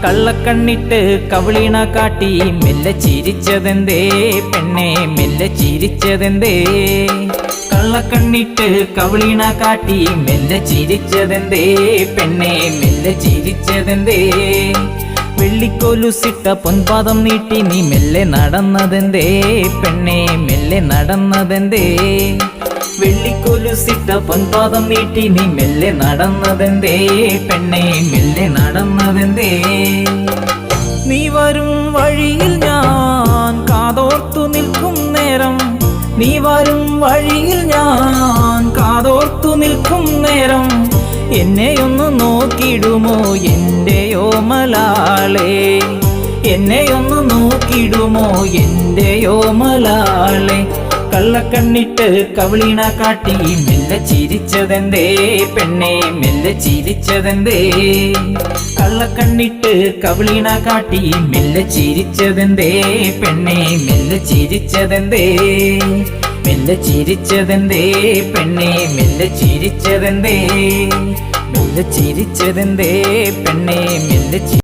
കള്ളക്കണ്ണിട്ട് കവിളിണ കാട്ടി മെല്ലെ ചിരിച്ചതെന്തേ പെണ്ണെ മെല്ലെ ചിരിച്ചതെന്തേ കള്ളക്കണ്ണിട്ട് കവിളിണ കാട്ടി മെല്ലെ ചിരിച്ചതെന്തേ പെണ്ണെ മെല്ലെ ചിരിച്ചതെന്തേ വെള്ളിക്കൊലുസിട്ട പൊൻപാദം നീട്ടി നീ മെല്ലെ നടന്നതെന്തേ പെണ്ണെ മെല്ലെ നടന്നതെന്തേ വെള്ളിക്കൊലുസിട്ട പൊൻപാദം നീട്ടി നീ മെല്ലെ നടന്നതെന്തേ പെണ്ണെ മെല്ലെ നടന്നതെന്തേ നീ വരും വഴിയിൽ ഞാൻ കാതോർത്തു നിൽക്കും നേരം നീ വരും വഴിയിൽ ഞാൻ കാതോർത്തു നിൽക്കും നേരം എന്നെയൊന്നു നോക്കിടുമോ എൻ്റെ ഓമലാളെ എന്നെയൊന്നു നോക്കിടുമോ എൻ്റെ ഓമലാളെ കള്ളക്കണ്ണിട്ട് കവിളിണ കാട്ടി മെല്ലെ ചിരിച്ചതെന്തേ പെണ്ണെ മെല്ലെ ചിരിച്ചതെന്തേ കള്ളക്കണ്ണിട്ട് കവിളിണ കാട്ടി മെല്ലെ ചിരിച്ചതെന്തേ പെണ്ണെ മെല്ലെ ചിരിച്ചതെന്തേ മെല്ലെ ചിരിച്ചതെന്തേ പെണ്ണെ മെല്ലെ ചിരിച്ചതെന്തേ മെല്ലെ ചിരിച്ചതെന്തേ പെണ്ണെ മെല്ലെ